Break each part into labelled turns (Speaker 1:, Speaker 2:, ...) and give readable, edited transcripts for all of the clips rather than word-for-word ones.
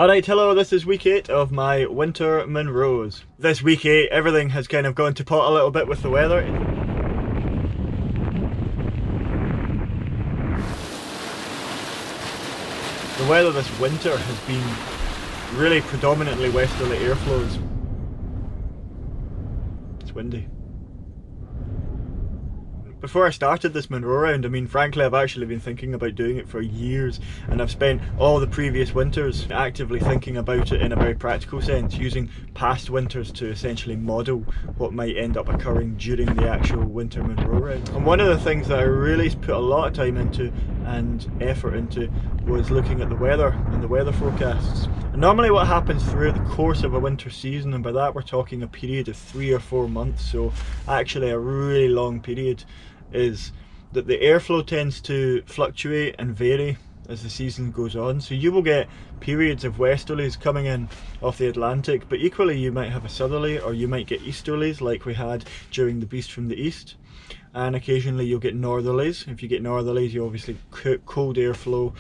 Speaker 1: Alright, hello, this is week 8 of my winter Munros. This week 8, everything has kind of gone to pot a little bit with the weather. The weather this winter has been really predominantly westerly airflows. It's windy. Before I started this Munro round, I mean, frankly, I've actually been thinking about doing it for years, and I've spent all the previous winters actively thinking about it in a very practical sense, using past winters to essentially model what might end up occurring during the actual winter Munro round. And one of the things that I really put a lot of time into and effort into was looking at the weather and the weather forecasts. And normally what happens throughout the course of a winter season, and by that we're talking a period of 3 or 4 months, so actually a really long period, is that the airflow tends to fluctuate and vary as the season goes on. So you will get periods of westerlies coming in off the Atlantic, but equally you might have a southerly, or you might get easterlies like we had during the Beast from the East, and occasionally you'll get northerlies. If you get northerlies, you obviously cold airflow,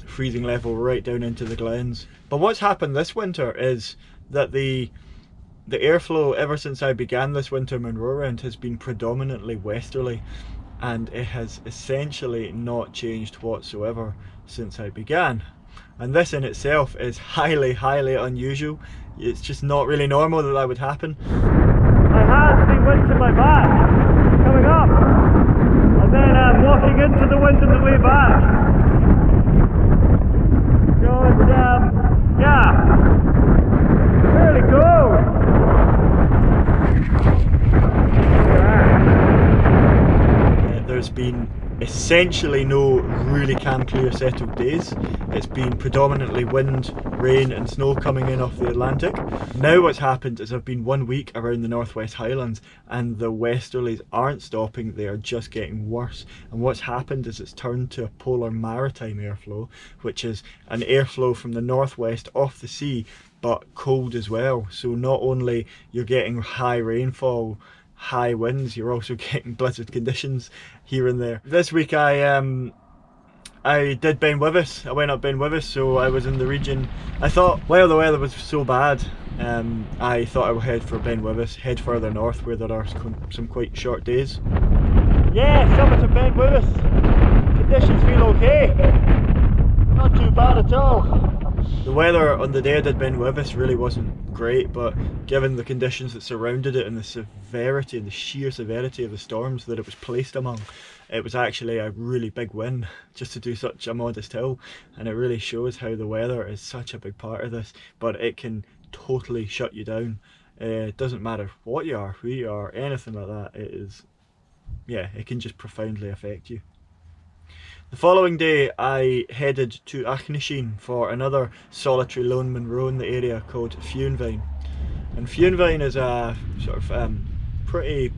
Speaker 1: freezing level right down into the glens. But what's happened this winter is that the airflow ever since I began this winter Munro round has been predominantly westerly, and it has essentially not changed whatsoever since I began. And this in itself is highly unusual. It's just not really normal that that would happen. I had the wind to my back coming up, and then I'm walking into the wind on the way back. So it's yeah, really cool. There's been essentially no really calm, clear, settled days. It's been predominantly wind, rain and snow coming in off the Atlantic. Now what's happened is I've been 1 week around the Northwest Highlands and the westerlies aren't stopping, they are just getting worse. And what's happened is it's turned to a polar maritime airflow, which is an airflow from the northwest off the sea, but cold as well. So not only you're getting high rainfall, high winds, you're also getting blizzard conditions here and there. This week I did Ben Wyvis. I went up Ben Wyvis, so I was in the region. I thought, well, the weather was so bad, I thought I would head for Ben Wyvis, head further north where there are some quite short days. Yeah, summit of Ben Wyvis. Conditions feel okay. Not too bad at all. The weather on the day I did Ben Wyvis really wasn't great, but given the conditions that surrounded it and the severity and the sheer severity of the storms that it was placed among, it was actually a really big win just to do such a modest hill. And it really shows how the weather is such a big part of this, but it can totally shut you down. It doesn't matter what you are, who you are, anything like that. It is, yeah, it can just profoundly affect you. The following day I headed to Achnaisheen for another solitary lone Munro in the area called Fuinvine. And Fuinvine is a sort of pretty,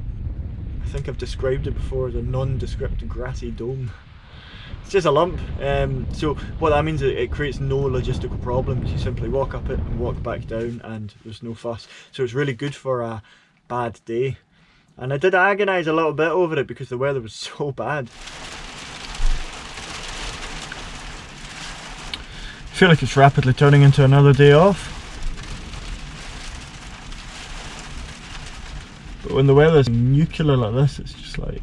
Speaker 1: I think I've described it before as a nondescript grassy dome. It's just a lump, so what that means is it creates no logistical problems. You simply walk up it and walk back down and there's no fuss. So it's really good for a bad day. And I did agonise a little bit over it because the weather was so bad. I feel like it's rapidly turning into another day off. But when the weather's nuclear like this, it's just like,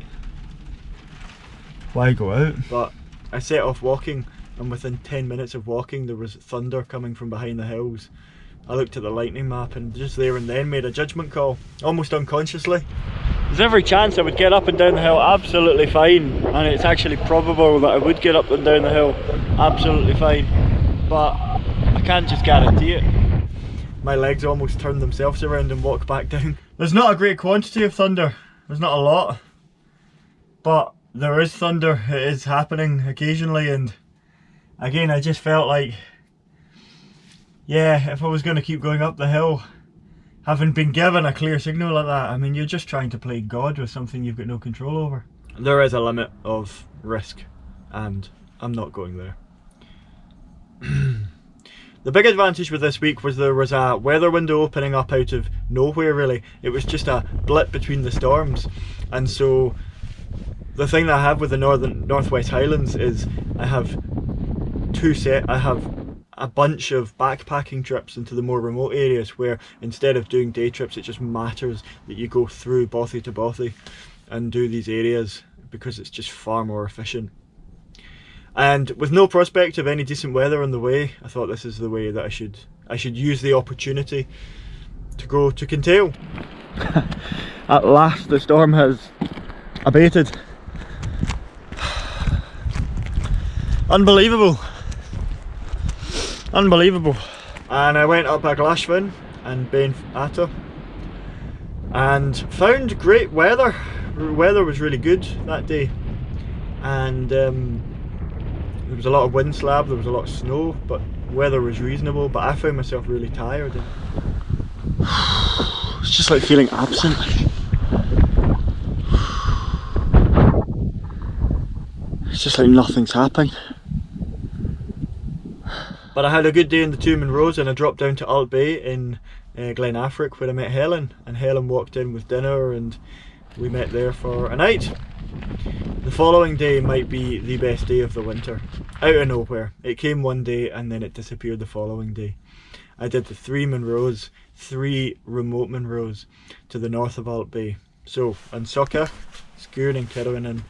Speaker 1: why go out? But I set off walking, and within 10 minutes of walking there was thunder coming from behind the hills. I looked at the lightning map and just there and then made a judgment call, almost unconsciously. There's every chance I would get up and down the hill absolutely fine, and it's actually probable that I would get up and down the hill absolutely fine. But I can't just guarantee it. My legs almost turned themselves around and walked back down. There's not a great quantity of thunder, there's not a lot, but there is thunder, it is happening occasionally, and again I just felt like, yeah, if I was going to keep going up the hill, having been given a clear signal like that, I mean, you're just trying to play God with something you've got no control over. There is a limit of risk, and I'm not going there. The big advantage with this week was there was a weather window opening up out of nowhere really. It was just a blip between the storms, and so the thing that I have with the Northwest Highlands is I have a bunch of backpacking trips into the more remote areas, where instead of doing day trips, it just matters that you go through bothy to bothy and do these areas, because it's just far more efficient. And with no prospect of any decent weather on the way, I thought this is the way that I should use the opportunity to go to Kintail. At last the storm has abated. Unbelievable. Unbelievable. And I went up a Glashfin and Ben Atta and found great weather. The weather was really good that day, and there was a lot of wind slab, there was a lot of snow, but weather was reasonable. But I found myself really tired. It's just like feeling absent. It's just like nothing's happening. But I had a good day in the two Munros, and I dropped down to Alt Bay in Glen Africa, where I met Helen, and Helen walked in with dinner and we met there for a night. The following day might be the best day of the winter. Out of nowhere. It came one day and then it disappeared the following day. I did the 3 Munros, 3 remote Munros to the north of Alt Bay. So, Ansocka, Scurin and Kirwanin,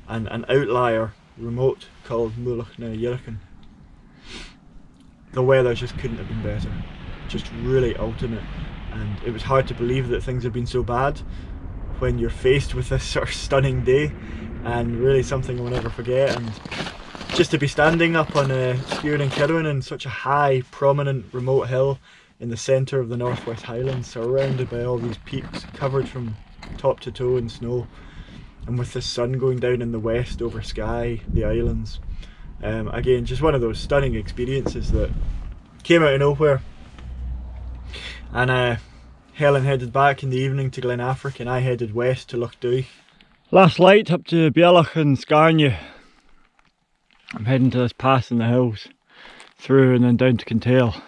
Speaker 1: and an outlier remote called Mulach na Yirkin. The weather just couldn't have been better. Just really ultimate, and it was hard to believe that things had been so bad when you're faced with this sort of stunning day, and really something I'll never forget. And just to be standing up on Scurin and Kirwanin, such a high, prominent, remote hill in the centre of the Northwest Highlands, surrounded by all these peaks, covered from top to toe in snow, and with the sun going down in the west over Skye, the islands. Again, just one of those stunning experiences that came out of nowhere. And Helen headed back in the evening to Glen Africa, and I headed west to Loughdui. Last light up to Bialach and Scarney. I'm heading to this pass in the hills, through and then down to Kintail.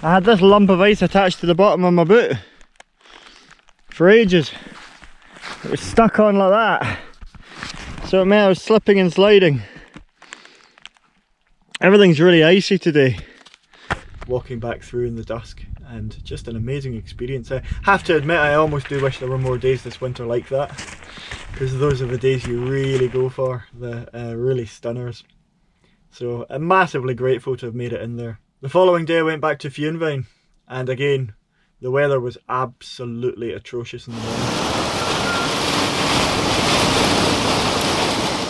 Speaker 1: I had this lump of ice attached to the bottom of my boot for ages. It was stuck on like that, so it meant I was slipping and sliding. Everything's really icy today. Walking back through in the dusk, and just an amazing experience. I have to admit, I almost do wish there were more days this winter like that, because those are the days you really go for, the really stunners. So I'm massively grateful to have made it in there. The following day I went back to Fionvine, and again the weather was absolutely atrocious in the morning.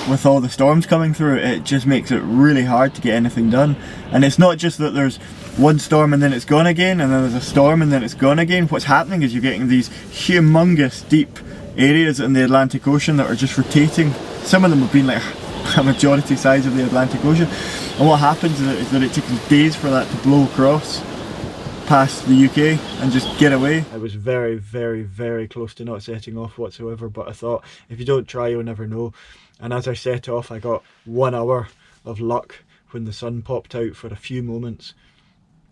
Speaker 1: With all the storms coming through, it just makes it really hard to get anything done. And it's not just that there's one storm and then it's gone again, and then there's a storm and then it's gone again. What's happening is you're getting these humongous deep areas in the Atlantic Ocean that are just rotating. Some of them have been like a majority size of the Atlantic Ocean, and what happens is that it takes days for that to blow across past the UK and just get away. I was very, very, very close to not setting off whatsoever, but I thought, if you don't try, you'll never know. And as I set off, I got 1 hour of luck when the sun popped out for a few moments.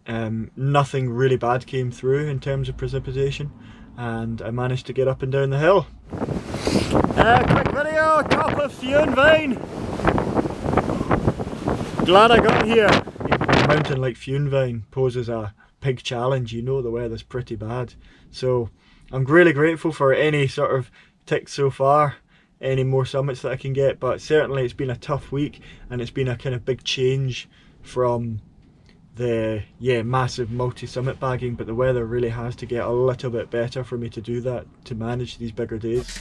Speaker 1: Nothing really bad came through in terms of precipitation, and I managed to get up and down the hill. Quick video, top of Fionvine. Glad I got here. A mountain like Fionvine poses a big challenge. You know the weather's pretty bad, so I'm really grateful for any sort of ticks so far, any more summits that I can get. But certainly it's been a tough week, and it's been a kind of big change from the massive multi-summit bagging, but the weather really has to get a little bit better for me to do that, to manage these bigger days.